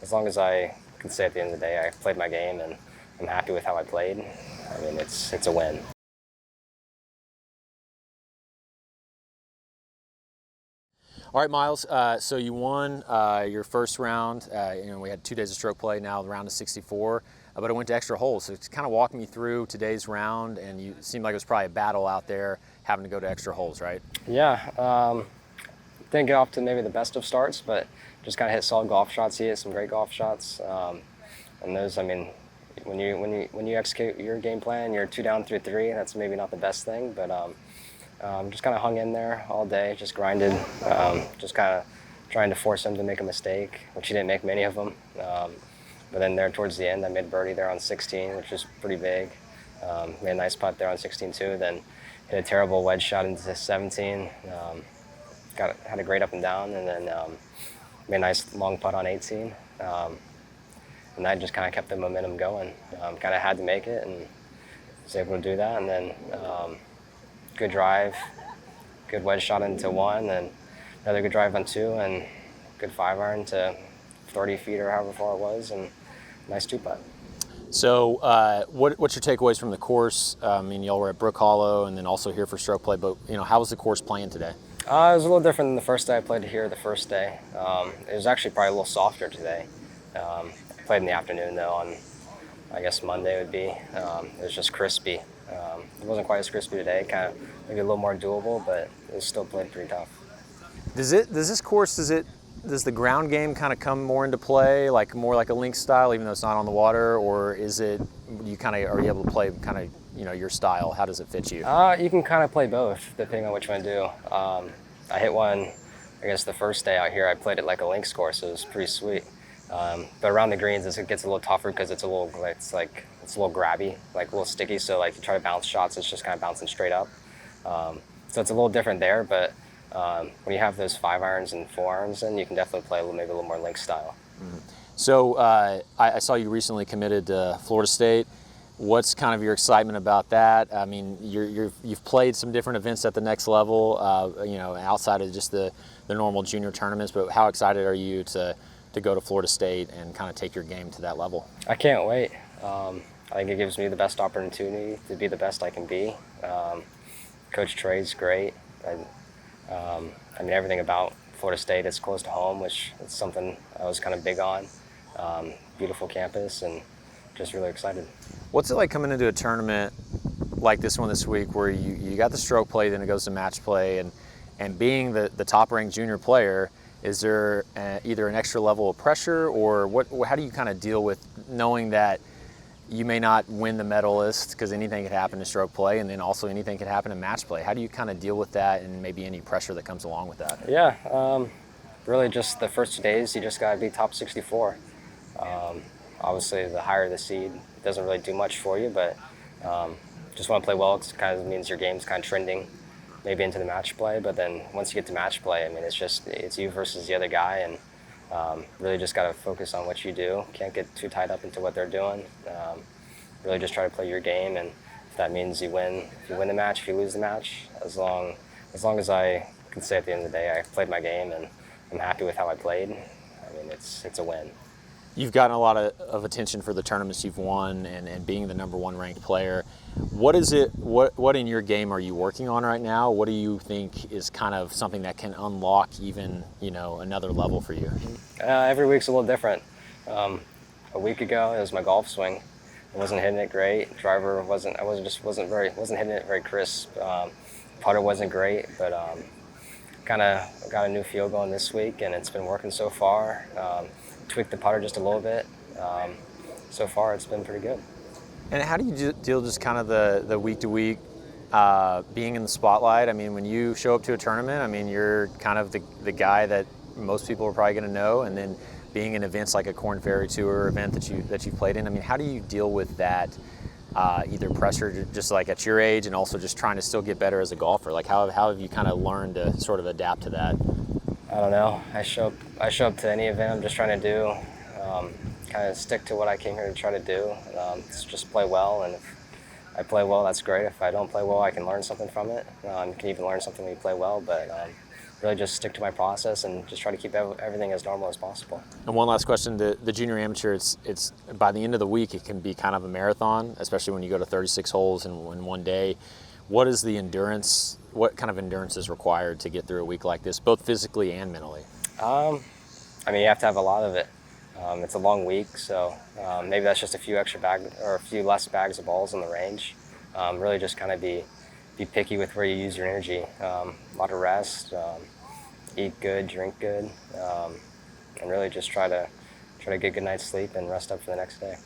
as long as I can say at the end of the day I played my game and I'm happy with how I played, I mean, it's a win. All right, Miles. So you won your first round. We had 2 days of stroke play. Now the round is 64, but it went to extra holes. So it's kind of walk me through today's round, and it seemed like it was probably a battle out there, having to go to extra holes, right? Yeah, didn't get off to maybe the best of starts, but just kind of hit solid golf shots. He hit some great golf shots, and those, I mean, when you execute your game plan, you're 2 down through 3. That's maybe not the best thing, but just kind of hung in there all day, just grinded, just kind of trying to force him to make a mistake, which he didn't make many of them. But then there towards the end, I made birdie there on 16, which was pretty big. Made a nice putt there on 16 too. Then hit a terrible wedge shot into 17. Had a great up and down, and then made a nice long putt on 18. And that just kind of kept the momentum going. Kind of had to make it, and was able to do that. And then good drive, good wedge shot into 1, and another good drive on 2, and good 5-iron to 30 feet or however far it was, and nice 2-putt. So what's your takeaways from the course? I mean, y'all were at Brook Hollow and then also here for stroke play, but how was the course playing today? It was a little different than the first day I played here the first day. It was actually probably a little softer today. I played in the afternoon though on, I guess Monday would be. It was just crispy. It wasn't quite as crispy today, kind of maybe a little more doable, but it was still played pretty tough. Does the ground game kind of come more into play, like more like a link style, even though it's not on the water, or is it are you able to play kind of your style? How does it fit you? You can kind of play both depending on which one to do. I hit one, I guess the first day out here I played it like a links course, so it was pretty sweet. But around the greens it gets a little tougher because it's a little grabby, like a little sticky. So like you try to bounce shots, it's just kind of bouncing straight up. So it's a little different there, but when you have those 5-irons and 4-irons, then you can definitely play maybe a little more link style. Mm-hmm. So I saw you recently committed to Florida State. What's kind of your excitement about that? I mean, you've played some different events at the next level, outside of just the normal junior tournaments. But how excited are you to go to Florida State and kind of take your game to that level? I can't wait. I think it gives me the best opportunity to be the best I can be. Coach Trey's great. I mean, everything about Florida State is close to home, which is something I was kind of big on. Beautiful campus, and just really excited. What's it like coming into a tournament like this one this week, where you got the stroke play, then it goes to match play, and being the top-ranked junior player, is there either an extra level of pressure, or how do you kind of deal with knowing that you may not win the medalist because anything could happen in stroke play, and then also anything could happen in match play? How do you kind of deal with that, and maybe any pressure that comes along with that? Yeah, really just the first 2 days, you just got to be top 64. Obviously, the higher the seed, it doesn't really do much for you, but just want to play well. It kind of means your game's kind of trending maybe into the match play, but then once you get to match play, I mean, it's you versus the other guy, and really just got to focus on what you do. Can't get too tied up into what they're doing. Really just try to play your game, and if that means you win the match, if you lose the match, as long as I can say at the end of the day I played my game and I'm happy with how I played, I mean, it's a win. You've gotten a lot of attention for the tournaments you've won and being the number 1 ranked player. What in your game are you working on right now? What do you think is kind of something that can unlock even another level for you? Every week's a little different. A week ago it was my golf swing. I wasn't hitting it great. Driver wasn't hitting it very crisp. Putter wasn't great, but kind of got a new feel going this week, and it's been working so far. Tweaked the putter just a little bit. So far, it's been pretty good. And how do you deal just kind of the week to week being in the spotlight? I mean, when you show up to a tournament, I mean, you're kind of the guy that most people are probably going to know, and then being in events like a Korn Ferry Tour event that you've played in. I mean, how do you deal with that? Either pressure, just like at your age, and also just trying to still get better as a golfer. Like, how have you kind of learned to sort of adapt to that? I don't know. I show up to any event I'm just trying to do, kind of stick to what I came here to try to do. Just play well, and if I play well, that's great. If I don't play well, I can learn something from it. You can even learn something when you play well, but really just stick to my process and just try to keep everything as normal as possible. And one last question: the junior amateur, it's by the end of the week, it can be kind of a marathon, especially when you go to 36 holes in one day. What is the endurance? What kind of endurance is required to get through a week like this, both physically and mentally? I mean, you have to have a lot of it. It's a long week, so maybe that's just a few less bags of balls in the range. Really, just kind of be picky with where you use your energy. A lot of rest, eat good, drink good, and really just try to get a good night's sleep and rest up for the next day.